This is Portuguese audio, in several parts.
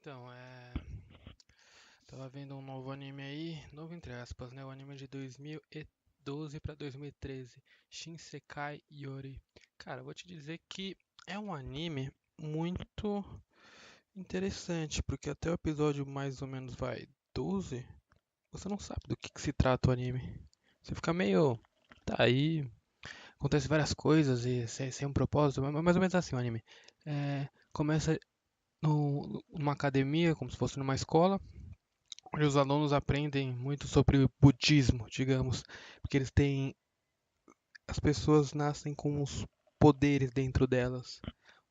Então, tava vendo um novo anime aí, novo entre aspas, né? O anime de 2012 pra 2013, Shinsekai Yori. Cara, eu vou te dizer que é um anime muito interessante, porque até o episódio mais ou menos vai 12, você não sabe do que se trata o anime. Você fica meio, tá aí, acontece várias coisas e sem um propósito, mais ou menos assim o anime. Começa numa academia, como se fosse numa escola, onde os alunos aprendem muito sobre o budismo, digamos, porque eles têm, as pessoas nascem com os poderes dentro delas.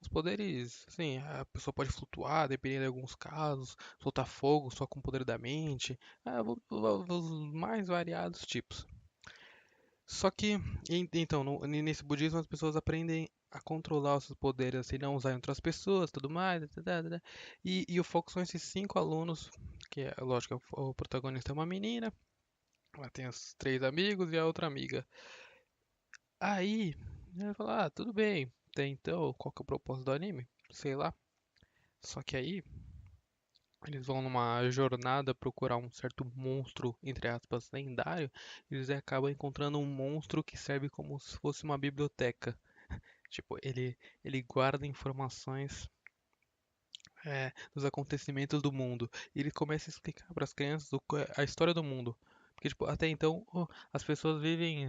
Os poderes, assim, a pessoa pode flutuar, dependendo de alguns casos, soltar fogo só com o poder da mente, os mais variados tipos. Só que, então, nesse budismo as pessoas aprendem a controlar os seus poderes, assim, não usar em outras pessoas, tudo mais, etc. E o foco são esses cinco alunos, que é, lógico, o protagonista é uma menina, ela tem os três amigos e a outra amiga. Aí, ela fala, tudo bem, tem então, qual que é o propósito do anime? Sei lá. Só que aí, eles vão numa jornada procurar um certo monstro, entre aspas, lendário, e eles acabam encontrando um monstro que serve como se fosse uma biblioteca. Tipo, ele guarda informações dos acontecimentos do mundo. E ele começa a explicar para as crianças a história do mundo. Porque, tipo, até então, as pessoas vivem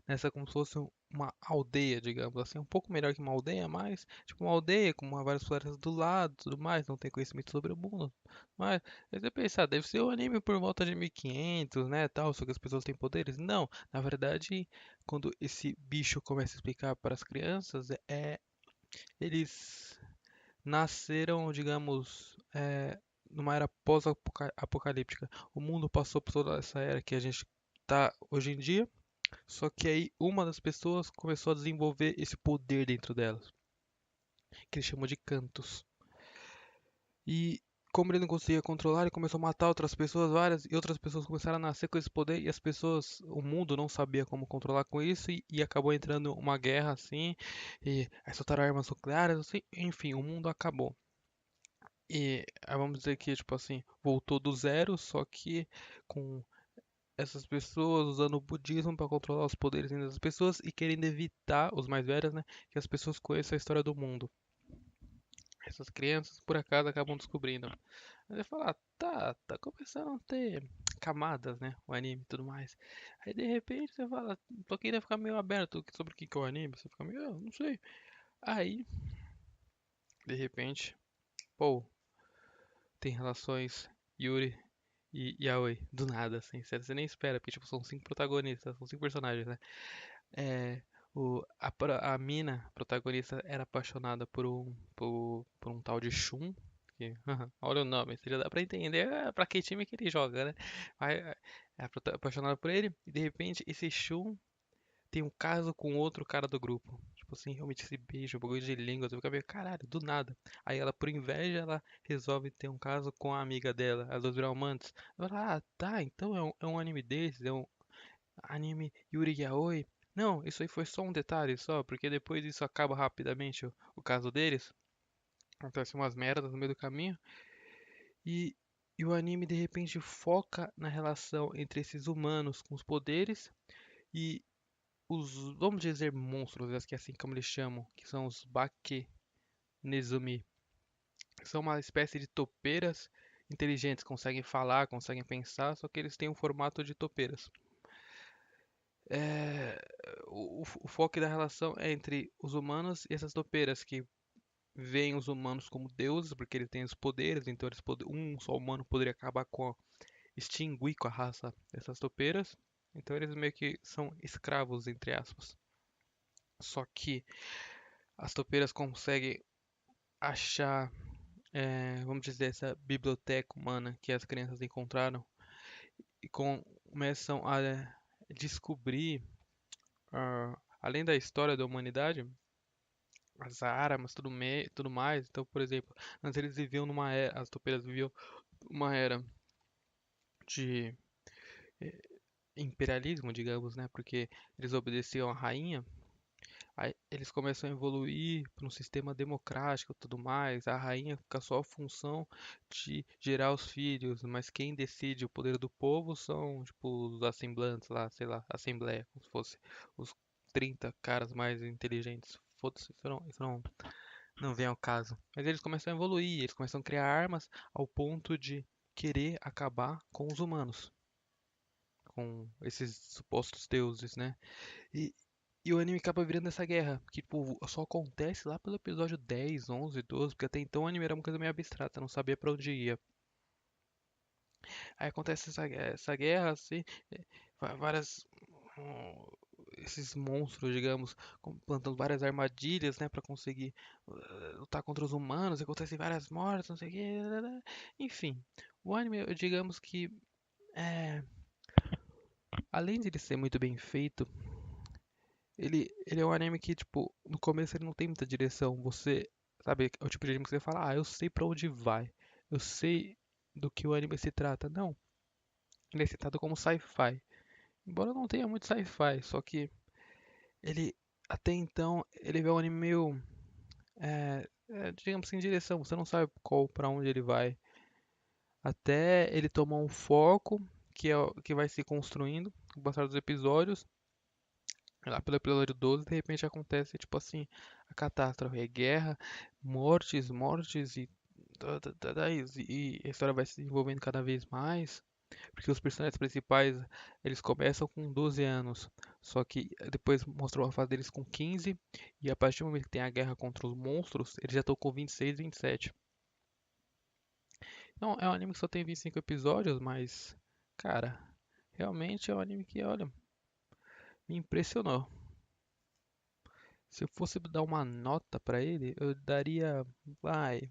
nessa como se fosse uma aldeia, digamos assim. Um pouco melhor que uma aldeia, mas, tipo, uma aldeia com várias florestas do lado tudo mais, não tem conhecimento sobre o mundo. Mas, aí você pensa, deve ser um anime por volta de 1500, né, tal, só que as pessoas têm poderes. Não, na verdade, quando esse bicho começa a explicar para as crianças, eles nasceram, digamos, numa era pós-apocalíptica. O mundo passou por toda essa era que a gente tá hoje em dia, só que aí uma das pessoas começou a desenvolver esse poder dentro delas, que ele chamou de Cantos. E como ele não conseguia controlar, ele começou a matar outras pessoas, várias, e outras pessoas começaram a nascer com esse poder, e as pessoas, o mundo não sabia como controlar com isso, e acabou entrando uma guerra assim, e aí soltaram armas nucleares, assim, enfim, o mundo acabou. E vamos dizer que, tipo assim, voltou do zero, só que com essas pessoas usando o budismo para controlar os poderes das pessoas e querendo evitar, os mais velhos, né, que as pessoas conheçam a história do mundo. Essas crianças, por acaso, acabam descobrindo. Aí você fala, tá começando a ter camadas, né, o anime e tudo mais. Aí de repente você fala, tô querendo ficar meio aberto sobre o que que é o anime, você fica meio, não sei. Aí, de repente, pô, tem relações Yuri e Yaoi, do nada, assim, você nem espera, porque tipo, são cinco protagonistas, são cinco personagens, né? É, a mina protagonista era apaixonada por um tal de Shun, que, olha o nome, você já dá pra entender pra que time que ele joga, né? Apaixonada por ele, e de repente esse Shun tem um caso com outro cara do grupo. Tipo assim, realmente esse beijo, um bagulho de língua, você fica meio, caralho, do nada. Aí ela, por inveja, ela resolve ter um caso com a amiga dela, as duas viram amantes. Ela fala, tá, então é um anime desses, é um anime Yuri Yaoi. Não, isso aí foi só um detalhe só, porque depois isso acaba rapidamente o caso deles. Acontece umas merdas no meio do caminho. E, e o anime de repente foca na relação entre esses humanos com os poderes e vamos dizer, monstros, acho que é assim como eles chamam, que são os Bake Nezumi. São uma espécie de topeiras inteligentes, conseguem falar, conseguem pensar, só que eles têm um formato de topeiras. É, o foco da relação é entre os humanos e essas topeiras, que veem os humanos como deuses, porque eles têm os poderes, então um só humano poderia acabar extinguir com a raça dessas topeiras. Então eles meio que são escravos, entre aspas. Só que as topeiras conseguem achar, vamos dizer, essa biblioteca humana que as crianças encontraram e começam a descobrir, além da história da humanidade, as armas, tudo mais. Então, por exemplo, antes eles viviam numa era, as topeiras viviam numa era de imperialismo, digamos, né? Porque eles obedeciam à rainha. Aí eles começam a evoluir para um sistema democrático e tudo mais. A rainha fica só a função de gerar os filhos, mas quem decide o poder do povo são, tipo, os assemblantes lá, sei lá, assembleia, como se fosse os 30 caras mais inteligentes. Foda-se, não vem ao caso. Mas eles começam a evoluir, eles começam a criar armas ao ponto de querer acabar com os humanos, com esses supostos deuses, né? E, e o anime acaba virando essa guerra, que tipo, só acontece lá pelo episódio 10, 11, 12, porque até então o anime era uma coisa meio abstrata, não sabia pra onde ia. Aí acontece essa guerra, assim, várias. hum, Esses monstros, digamos, plantando várias armadilhas, né, pra conseguir lutar contra os humanos, acontecem várias mortes, não sei o que. Enfim, o anime, digamos que, é, além de ele ser muito bem feito, ele é um anime que, tipo, no começo ele não tem muita direção. Você, sabe, é o tipo de anime que você fala, ah, eu sei pra onde vai. Eu sei do que o anime se trata. Não, ele é citado como sci-fi. Embora não tenha muito sci-fi, só que ele, até então, ele é um anime meio, digamos, sem direção. Você não sabe qual, pra onde ele vai. Até ele tomar um foco que é o que vai se construindo com o passar dos episódios. Lá pelo episódio 12, de repente acontece, tipo assim, a catástrofe, é guerra, mortes, mortes e a história vai se desenvolvendo cada vez mais, porque os personagens principais, eles começam com 12 anos, só que depois mostrou a fase deles com 15, e a partir do momento que tem a guerra contra os monstros, eles já estão com 26, 27. Então, é um anime que só tem 25 episódios, mas, cara, realmente é um anime que, olha, me impressionou. Se eu fosse dar uma nota pra ele, eu daria, vai,